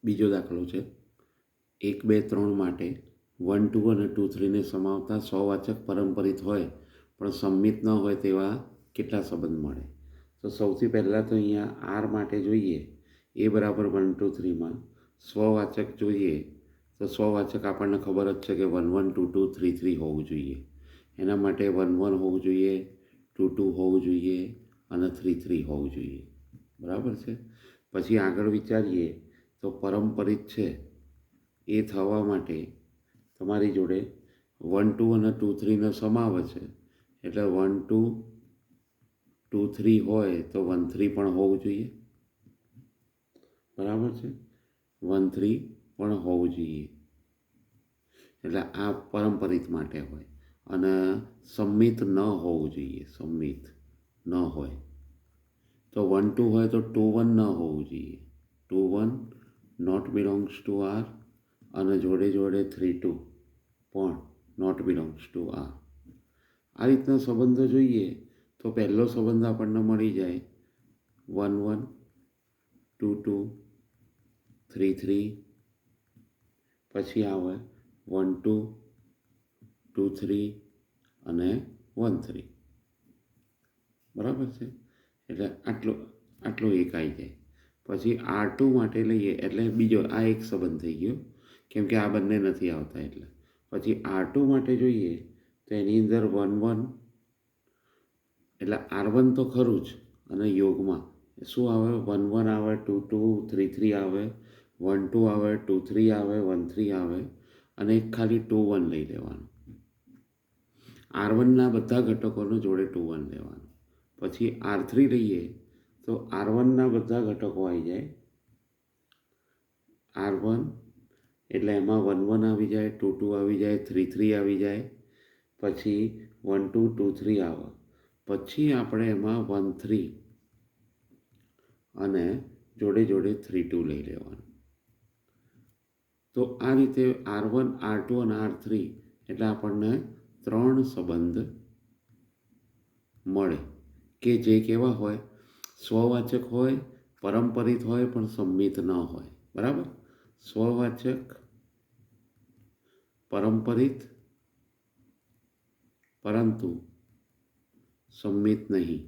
બીજો દાખલો છે. 1, 2, 3 માટે 1, 2 અને 2, 3ને સમાવતા સૌવાચક પરંપરિત હોય પણ સંમિત ન હોય તેવા કેટલા સંબંધ મળે? તો સૌથી પહેલાં તો અહીંયા આર માટે જોઈએ એ બરાબર 1, 2, 3માં સ્વવાચક જોઈએ તો સ્વવાચક આપણને ખબર જ છે કે 1, 1, 2, 2, 3, 3 હોવું જોઈએ. એના માટે 1, 1 હોવું જોઈએ, 2, 2 હોવું જોઈએ અને 3, 3 હોવું જોઈએ. બરાબર છે. પછી આગળ વિચારીએ તો પરંપરિત છે એ થવા માટે તમારી જોડે 1, 2 અને 2, 3નો સમાવે છે એટલે 1, 2, 2, 3 હોય તો 1, 3 પણ હોવું જોઈએ. બરાબર છે. 1, 3 પણ હોવું જોઈએ. એટલે આ પરંપરિત માટે હોય અને સંમિત ન હોવું જોઈએ. સંમિત ન હોય તો 1, 2 હોય તો 2, 1 ન હોવું જોઈએ. 2, 1 નોટ બિલોંગ્સ ટુ આર અને જોડે જોડે 3, 2 પણ નોટ બિલોંગ્સ ટુ આર. આ રીતના સંબંધો જોઈએ તો પહેલો સંબંધ આપણને મળી જાય 1, 1, 2, 2, 3, 3. પછી આવે 1, 2, 2, 3 અને 1, 3. બરાબર છે. એટલે આટલો એક આવી જાય. પછી R2 માટે લઈએ એટલે બીજો આ એક સંબંધ થઈ ગયો કેમ કે આ બંને નથી આવતા એટલે. પછી R2 માટે જોઈએ તો એની અંદર 1, 1 એટલે R1 તો ખરું જ અને યોગમાં શું આવે 1, 1 આવે, 2, 2, 3, 3 આવે, 1, 2 આવે, 2, 3 આવે, 1, 3 આવે અને એક ખાલી 2, 1 લઈ લેવાનું. R1ના બધા ઘટકોનો જોડે 2, 1 લેવાનું. પછી R3 લઈએ તો R1ના બધા ઘટકો આવી જાય. R1 એટલે એમાં 1, 1 આવી જાય, 2, 2 આવી જાય, 3, 3 આવી જાય. પછી 1, 2, 2, 3 આવે. પછી આપણે એમાં 1, 3 અને જોડે જોડે 3, 2 લઈ લેવાનું. તો આ રીતે R1, R2 અને R3 એટલે આપણને 3 સંબંધ મળે કે જે કેવા હોય સ્વવાચક હોય, પરંપરિત હોય પણ સંમિત ન હોય. બરાબર. સ્વવાચક, પરંપરિત પરંતુ સંમિત નહીં.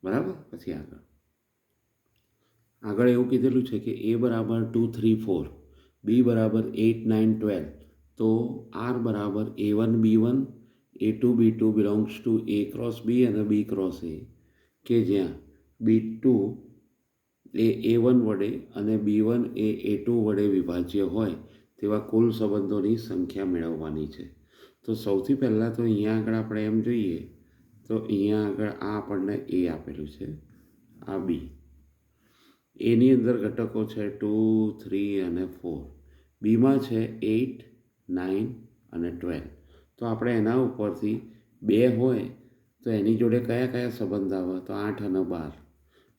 બરાબર. પછી આગળ એવું કીધેલું છે કે A બરાબર 2, 3, 4, B બરાબર 8, 9, 12. તો R બરાબર A1, B1, A2, B2 belongs to A cross B અને B ક્રોસ A કે જ્યાં B2 એ A1 વડે અને B1 એ A2 વડે વિભાજ્ય હોય તેવા કુલ સંબંધોની સંખ્યા મેળવવાની છે. તો સૌથી પહેલાં તો અહીંયા આગળ આપણે એમ જોઈએ તો અહીંયા આગળ આ આપણને A આપેલું છે, આ B. એની અંદર ઘટકો છે 2, 3 અને 4. બીમાં છે 8, 9 અને 12. તો આપણે એના ઉપરથી 2 હોય તો એની જોડે કયા કયા સંબંધ આવે તો 8 અને 12.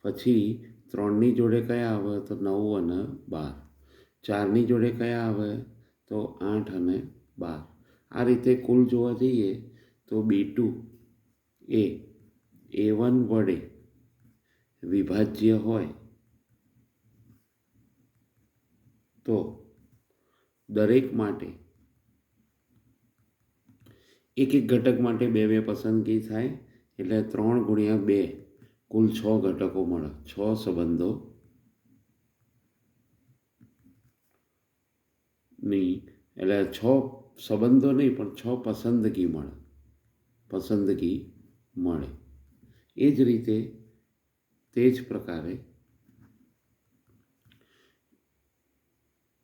પછી 3ની જોડે કયા આવે તો 9 અને 12. 4ની જોડે કયા આવે તો 8 અને 12. આ રીતે કુલ જોવા જઈએ તો B2 એ A1 વડે વિભાજ્ય હોય તો દરેક માટે એક એક ઘટક માટે 2, 2 પસંદગી થાય એટલે 3 ગુણ્યા 2 કુલ 6 ઘટકો મળે. 6 સંબંધો નહીં એટલે 6 સંબંધો નહીં પણ 6 પસંદગી મળે. એ જ રીતે તે જ પ્રકારે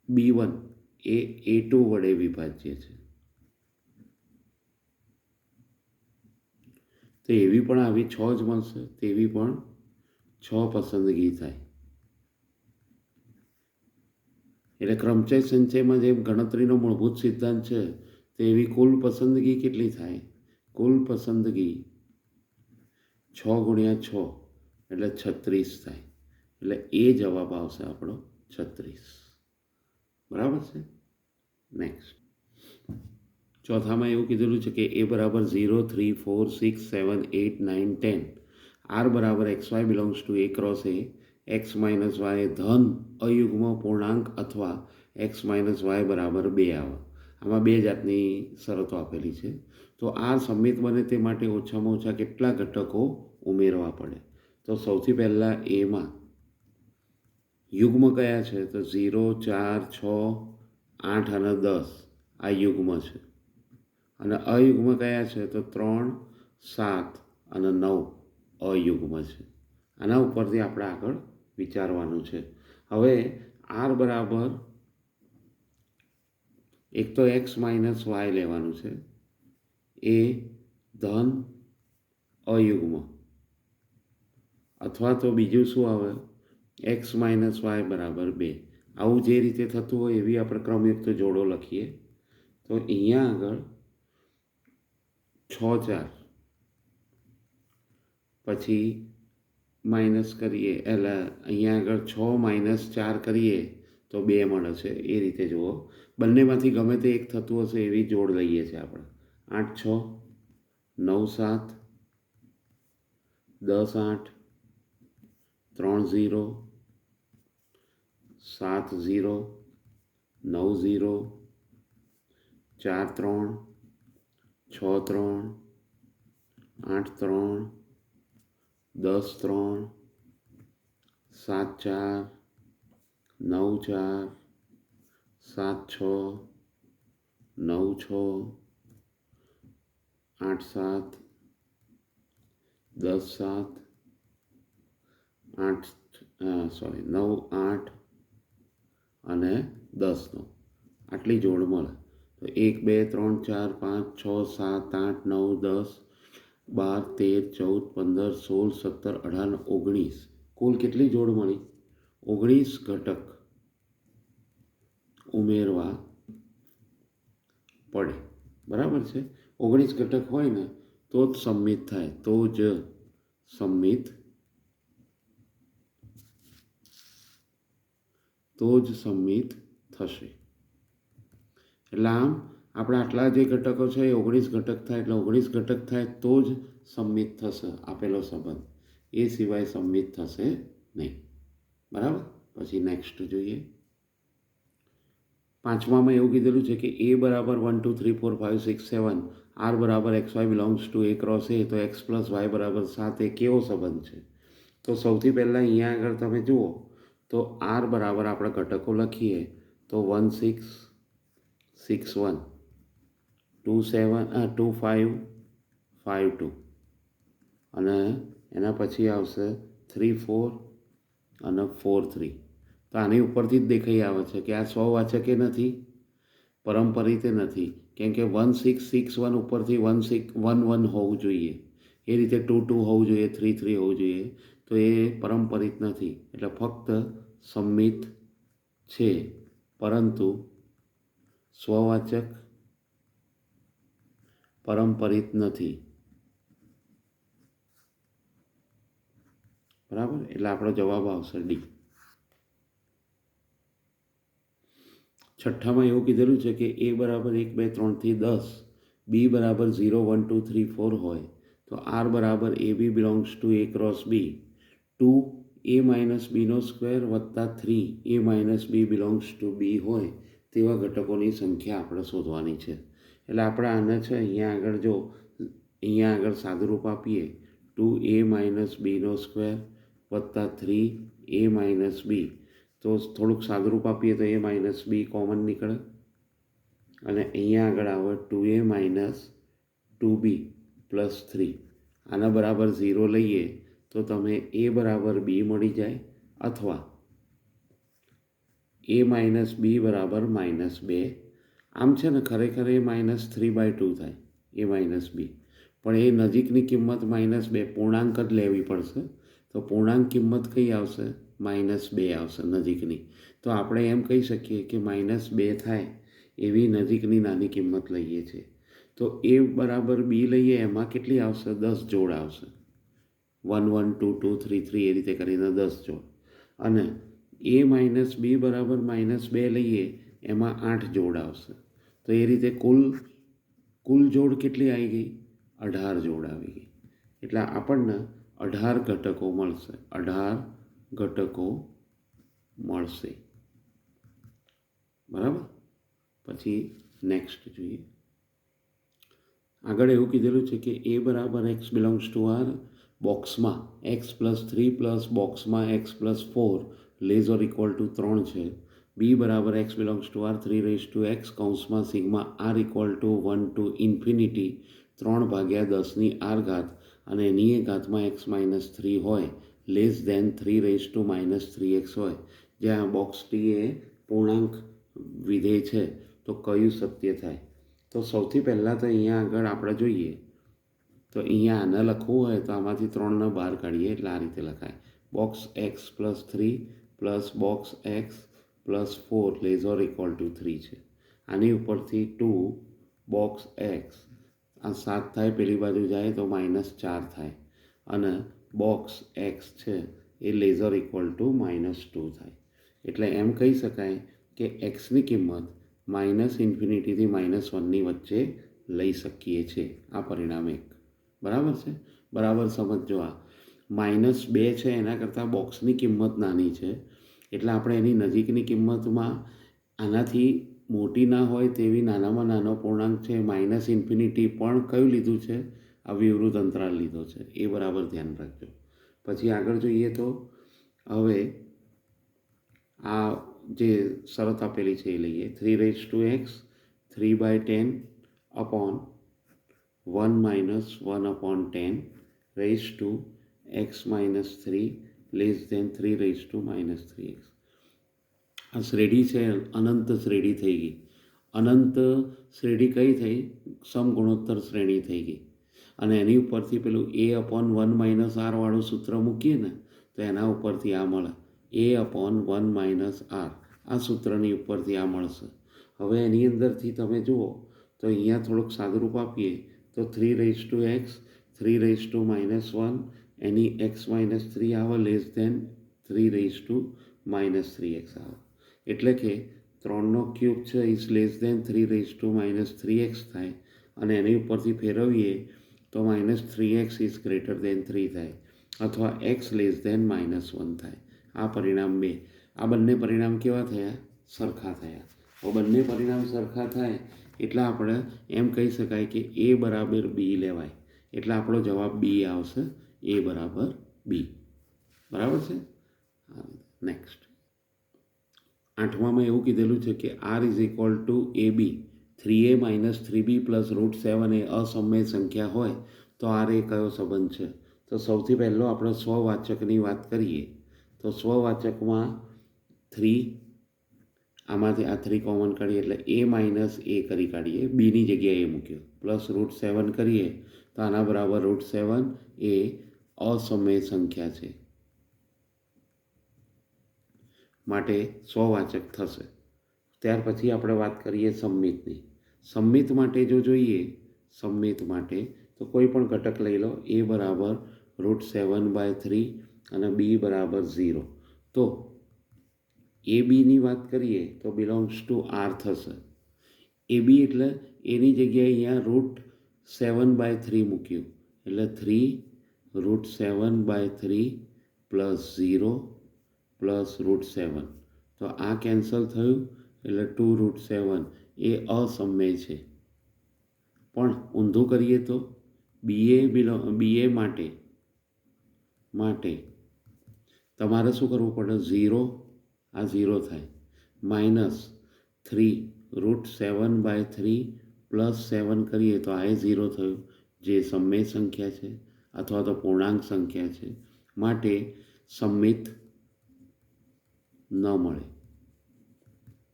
B1 એ A2 વડે વિભાજ્ય છે. તો એવી પણ આવી 6 જ મળશે. તેવી પણ 6 પસંદગી થાય. એટલે ક્રમચય સંચયમાં જેમ ગણતરીનો મૂળભૂત સિદ્ધાંત છે તેવી કુલ પસંદગી કેટલી થાય? કુલ પસંદગી 6 ગુણ્યા 6 એટલે 36 થાય. એટલે એ જવાબ આવશે આપણો 36. બરાબર છે. નેક્સ્ટ ચોથામાં એવું કીધેલું છે કે A બરાબર 0, 3, 4, 6, 7, 8, 9, 10. આર બરાબર x Y belongs to A cross A X minus Y ધન અયુગ્મ પૂર્ણાંક અથવા એક્સ માઇનસ વાય બરાબર 2 આવે. આમાં બે જાતની શરતો આપેલી છે. તો આર સંમિત બને તે માટે ઓછામાં ઓછા કેટલા ઘટકો ઉમેરવા પડે? તો સૌથી પહેલાં એમાં યુગ્મ કયા છે? તો 0, 4, 6, 8 અને 10 આ યુગ્મ છે. અને અયુગ્મ કયા છે? તો 3, 7 અને 9 અયુગ્મ છે. આના ઉપરથી આપણે આગળ વિચારવાનું છે. હવે આર બરાબર એક તો એક્સ માઇનસ વાય લેવાનું છે, એ ધન અયુગ્મ, અથવા તો બીજું શું આવે? એક્સ માઇનસ વાય બરાબર 2. આવું જે રીતે થતું હોય એવી આપણે ક્રમયુક્ત જોડો લખીએ. તો અહીંયા આગળ 6, 4 પછી માઇનસ કરીએ, એટલે અહીંયા આગળ 6 માઇનસ 4 કરીએ તો 2 મળે છે. એ રીતે જુઓ, બંનેમાંથી ગમે તે એક થતું હશે એવી જોડ લઈએ છીએ આપણે. 8, 6, 9, 7, 10, 8, 3, 0, 7, 0, 9, 0, 4, 3, 6, 3, 8, 3, 10, 3, 7, 4, 9, 4, 7, 6, 9, 6, 8, 7, 10, 7, 8 9, 8 અને 10 આટલી જોડ મળે. તો 1, 2, 3, 4, 5, 6, 7, 8, 9, 10, 12, 13, 14, 15, 16, 17, 18, 19 કુલ કેટલી જોડ મળી? 19 ઘટક ઉમેરવા પડે. બરાબર છે? 19 ઘટક હોય ને તો જ સંમિત થાય, તો જ સંમિત થશે. એટલે આમ આપણે આટલા જે ઘટકો છે એ 19 ઘટક થાય, એટલે 19 ઘટક થાય તો જ સંમિત થશે આપેલો સંબંધ, એ સિવાય સંમિત થશે નહીં. બરાબર? પછી નેક્સ્ટ જોઈએ. પાંચમામાં એવું કીધેલું છે કે એ બરાબર 1, 2, 3, 4, 5, 6, 7 આર બરાબર x Y belongs to A cross A, તો એક્સ પ્લસ વાય બરાબર 7 એ કેવો સંબંધ છે? તો સૌથી પહેલાં અહીંયા આગળ તમે જુઓ તો આર બરાબર આપણે ઘટકો લખીએ તો 1, 6, 6, 1, 2, 7, 2, 5, 5, 2 અને એના પછી આવશે 3, 4 અને 4, 3. તો આની ઉપરથી જ દેખાઈ આવે છે કે આ સ્વવાચક નથી, પરંપરિત નથી, કેમ કે 1, 6, 6, 1 ઉપરથી 1, 6, 1, 1 હોવું જોઈએ, એ રીતે 2, 2 હોવું જોઈએ, 3, 3 હોવું જોઈએ. તો એ પરંપરિત નથી, એટલે ફક્ત સંમિત છે, પરંતુ સ્વવાચક પરંપરિત નથી. બરાબર? એટલે આપણો જવાબ આવશે ડી. છઠ્ઠામાં એવું કીધેલું છે કે એ બરાબર 1, 2, 3 થી 10, બી બરાબર 0, 1, 2, 3, 4 હોય તો આર બરાબર a b belongs to A cross B 2 a minus બીનો સ્ક્વેર વત્તા 3 a minus b belongs to B હોય તેવા ઘટકોની સંખ્યા આપણે શોધવાની છે. એટલે આપણે આને છે અહીંયા આગળ જો અહીંયા આગળ સાદુરૂપ આપીએ 2 એ માઇનસ બીનો સ્ક્વેર વત્તા 3 એ માઇનસ બી, તો થોડુંક સાદુરૂપ આપીએ તો એ માઇનસ બી કોમન નીકળે અને અહીંયા આગળ આવે 2a માઇનસ 2b પ્લસ 3. આના બરાબર 0 લઈએ તો તમે એ બરાબર બી મળી જાય, અથવા એ માઇનસ બી બરાબર -2. આમ છે ને ખરેખર એ -3/2 થાય, એ માઇનસ બી, પણ એ નજીકની કિંમત -2 પૂર્ણાંક જ લેવી પડશે. તો પૂર્ણાંક કિંમત કઈ આવશે? -2 આવશે નજીકની. તો આપણે એમ કહી શકીએ કે -2 થાય એવી નજીકની નાની કિંમત લઈએ છીએ. તો એ બરાબર બી લઈએ એમાં કેટલી આવશે? 10 જોડ આવશે. 1, 1, 2, 2, 3, 3 એ રીતે કરીને 10 જોડ. અને એ માઇનસ બી બરાબર -2 લઈએ એમાં 8 જોડ આવશે. તો એ રીતે કુલ જોડ કેટલી આવી ગઈ? 18 જોડ આવી ગઈ. એટલે આપણને 18 ઘટકો મળશે, 18 ઘટકો મળશે, બરાબર. પછી નેક્સ્ટ જોઈએ. આગળ એવું કીધેલું છે કે એ બરાબર એક્સ બિલોંગ્સ ટુ આર બોક્સમાં x+3 પ્લસ બોક્સમાં x+4 less or equal to 3 છે. બી બરાબર એક્સ બિલોંગ્સ ટુ આર 3 કૌંસમાં sigma R equal to 1 to infinity 3/10 R ઘાત અને એની એ ઘાતમાં x-3 હોય લેસ દેન 3 - 3x હોય, જ્યાં બોક્સ ટી એ પૂર્ણાંક વિધેય છે તો કયું સત્ય થાય? તો સૌથી પહેલાં તો અહીંયા આગળ આપણે જોઈએ તો અહીંયા આને લખવું હોય તો આમાંથી 3ને બહાર કાઢીએ એટલે આ રીતે લખાય, box x+3 plus box x+4 less or equal to 3 છે. આની ઉપરથી 2 બોક્સ એક્સ, આ 7 થાય, પેલી બાજુ જાય તો -4 થાય અને બોક્સ એક્સ છે એ લેસ ઓર ઇક્વલ ટુ -2 થાય. એટલે એમ કહી શકાય કે એક્સની કિંમત -ઇન્ફિનિટીથી -1ની વચ્ચે લઈ શકીએ છીએ. આ પરિણામ 1 બરાબર છે. બરાબર સમજો. આ -2 છે એના કરતાં બોક્સની કિંમત નાની છે એટલે આપણે એની નજીકની કિંમતમાં આનાથી મોટી ના હોય તેવી નાનામાં નાનો પૂર્ણાંક છે -ઇન્ફિનિટી પણ કયું લીધું છે? આ વિવૃત અંતરાલ લીધો છે. એ બરાબર ધ્યાન રાખજો. પછી આગળ જોઈએ તો હવે આ જે શરત આપેલી છે એ લઈએ, 3x 3/10 upon 1 - 1/10 raise to x-3 less than 3 - 3x. આ શ્રેણી છે અનંત શ્રેણી થઈ ગઈ. અનંત શ્રેણી કઈ થઈ? સમગુણોત્તર શ્રેણી થઈ ગઈ. અને એની ઉપરથી પેલું a/1 - r વાળું સૂત્ર મૂકીએ ને તો એના ઉપરથી આ મળે, a/1 - r. આ સૂત્રની ઉપરથી આ મળશે. હવે એની અંદરથી તમે જુઓ તો અહીંયા થોડુંક સાદુરૂપ આપીએ તો 3x 3 - 1 એની x-3 આવે લેસ દેન 3 - 3x આવે. એટલે કે 3નો ક્યુબ છે ઇઝ લેસ દેન 3 - 3x થાય અને એની ઉપરથી ફેરવીએ તો -3x ઇઝ ગ્રેટર દેન 3 થાય અથવા x લેસ દેન -1 થાય. આ પરિણામ 2. આ બંને પરિણામ કેવા થયા? સરખા થયા. હવે બંને પરિણામ સરખા થાય એટલે આપણે એમ કહી શકાય કે એ બરાબર બી લેવાય. એટલે આપણો જવાબ બી આવશે, એ બરાબર બી. બરાબર છે. નેક્સ્ટ 8મામાં એવું કીધેલું છે કે R is equal to AB 3a - 3b plus √7 એ અસમય સંખ્યા હોય તો આર એ કયો સંબંધ છે? તો સૌથી પહેલો આપણે સ્વવાચકની વાત કરીએ તો સ્વવાચકમાં 3, આમાંથી આ 3 કોમન કાઢીએ એટલે a - a કરી કાઢીએ, બીની જગ્યાએ મૂક્યો, પ્લસ √7 કરીએ તો આના બરાબર √7 એ અસમય સંખ્યા છે માટે સ્વવાચક થશે. ત્યાર પછી આપણે વાત કરીએ સમમિતની. સમમિત માટે જો જોઈએ, સમમિત માટે તો કોઈ પણ ઘટક લઈ લો, a બરાબર √7/3 અને b બરાબર 0. તો એ બીની વાત કરીએ તો બિલોંગ્સ ટુ આર થશે. એ બી એટલે એની જગ્યાએ અહીંયા √7/3 મૂક્યું એટલે 3 √7/3 પ્લસ 0 પ્લસ √7. તો આ કેન્સલ થયું એટલે 2 √7 એ અસમય છે. પણ ઊંધું કરીએ તો BA માટે તમારે શું કરવું પડે? 0, આ 0 થાય, -3 √7/3 પ્લસ 7 કરીએ તો આ 0 થયું, જે સમય સંખ્યા છે અથવા તો પૂર્ણાંક સંખ્યા છે માટે સમમિત ન મળે.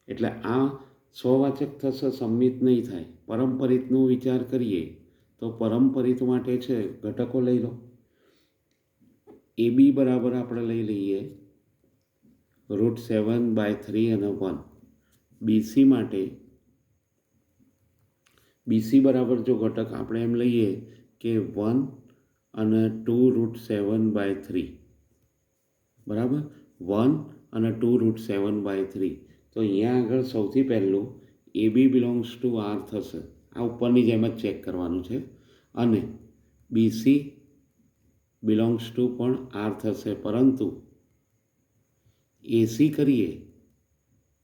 એટલે આ સ્વવાચક થશે, સમમિત નહીં થાય. પરંપરિતનો વિચાર કરીએ તો પરંપરિત માટે છે ઘટકો લઈ લો. એ બી બરાબર આપણે લઈ લઈએ √7/3 અને 1. બીસી માટે બીસી બરાબર જો ઘટક આપણે એમ લઈએ કે 1 અને 2 √7/3 બરાબર, 1 અને 2 √7/3. તો અહીંયા આગળ સૌથી પહેલું એ બી બિલોંગ્સ ટુ આર થશે. આ ઉપરની જેમ જ ચેક કરવાનું છે. અને બીસી બિલોંગ્સ ટુ પણ આર થશે, પરંતુ એસી કરીએ,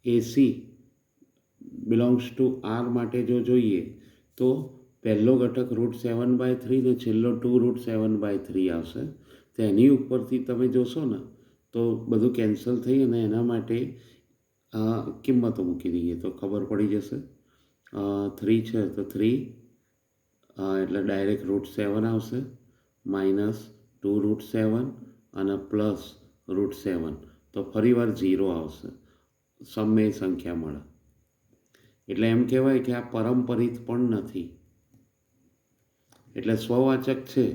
એસી બિલોંગ્સ ટુ આર માટે જો જોઈએ તો પહેલો ઘટક √7/3 ને છેલ્લો 2√7/3 આવશે. તો એની ઉપરથી તમે જોશો ને તો બધું કેન્સલ થઈ અને એના માટે કિંમતો મૂકી દઈએ તો ખબર પડી જશે. 3 છે તો 3 એટલે ડાયરેક્ટ √7 આવશે, માઇનસ 2√7 અને પ્લસ √7, તો ફરીવાર 0 આવશે, સમય સંખ્યા મળે. એટલે એમ કહેવાય કે આ પરંપરિત પણ નથી. એટલે સ્વવાચક છે,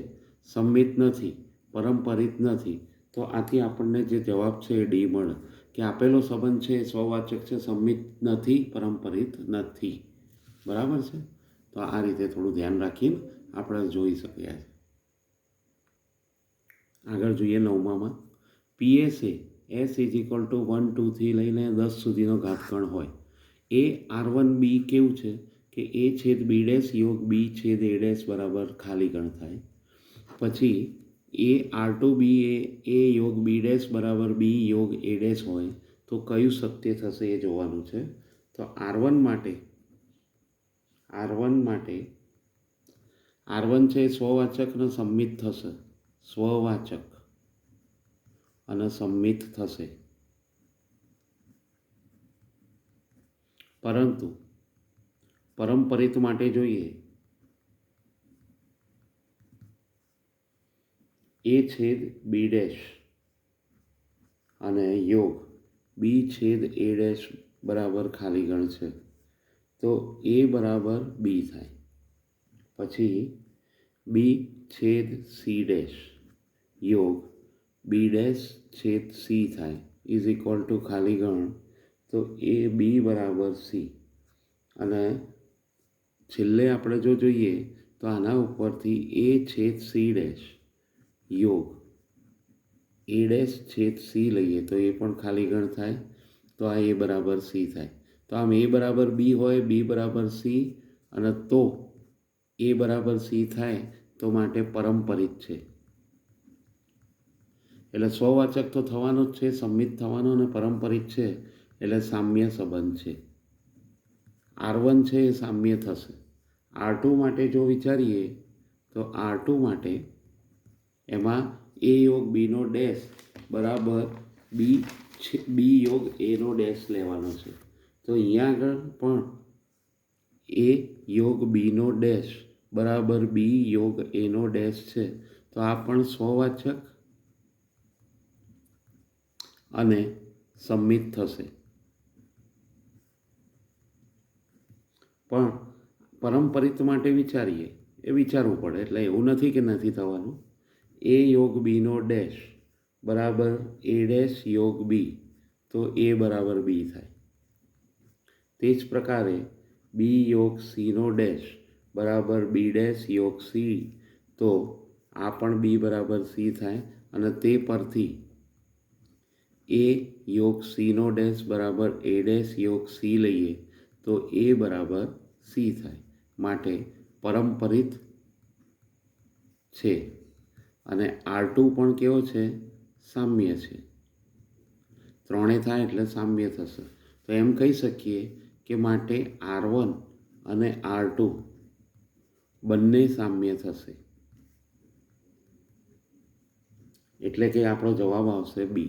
સંમિત નથી, પરંપરિત નથી. તો આથી આપણને જે જવાબ છે એ ડી મળે કે આપેલો સંબંધ છે એ સ્વવાચક છે, સંમિત નથી, પરંપરિત નથી. બરાબર છે. તો આ રીતે થોડું ધ્યાન રાખીને આપણે જોઈ શકીએ. આગળ જોઈએ 9માં, પીએસએ S=1 2 થી લઈને 10 સુધીનો ઘાતકણ હોય. એ R1B કેવું છે કે A/B' યોગ B/A' બરાબર ખાલી ગણ થાય. પછી એ R2B એ યોગ B' બરાબર B યોગ A' હોય તો કયું સત્ય થશે એ જોવાનું છે. તો R1 માટે R1 છે એ સ્વવાચક અને સંમિત થશે, સ્વવાચક અને સંમિત થશે. પરંતુ પરંપરિત માટે જોઈએ A/B' અને યોગ B/A' બરાબર ખાલી ગણ છે તો A બરાબર B થાય. પછી B/C' યોગ B'/C થાય = ખાલી ગણ તો એ B બરાબર C. અને છેલ્લે આપણે જો જોઈએ તો આના ઉપરથી A/C' યોગ A'/C લઈએ તો એ પણ ખાલી ગણ થાય, તો આ A બરાબર C થાય. તો આમ A બરાબર B હોય, B બરાબર C અને તો A બરાબર C થાય તો માટે પરંપરિત છે. એટલે સ્વવાચક તો થવાનો જ છે, સંમિત થવાનો, અને પરંપરિત છે એટલે સામ્ય સંબંધ છે. R1 છે એ સામ્ય થશે. R2 માટે જો વિચારીએ તો R2 માટે એમાં A યોગ Bનો ડેશ બરાબર B યોગ Aનો ડેશ લેવાનો છે. તો અહીંયા આગળ પણ A યોગ Bનો ડેશ બરાબર B યોગ Aનો ડેશ છે. તો આ પણ સ્વવાચક અને સંમિત થશે. પણ પરંપરિત માટે વિચારીએ, એ વિચારવું પડે, એટલે એવું નથી કે નથી થવાનું. A યોગ Bનો ડેશ બરાબર A' યોગ B, તો A બરાબર B થાય. તે જ પ્રકારે B યોગ Cનો ડેશ બરાબર B' યોગ C, તો આ પણ B બરાબર C થાય. અને તે પરથી A યોગ Cનો ડેશ બરાબર A' યોગ C લઈએ તો A બરાબર C થાય. માટે પરંપરિત છે. અને R2 પણ કેવો છે? સામ્ય છે. ત્રણેય થાય એટલે સામ્ય થશે. તો એમ કહી શકીએ કે માટે R1 અને R2 બંને સામ્ય થશે. એટલે કે આપણો જવાબ આવશે B.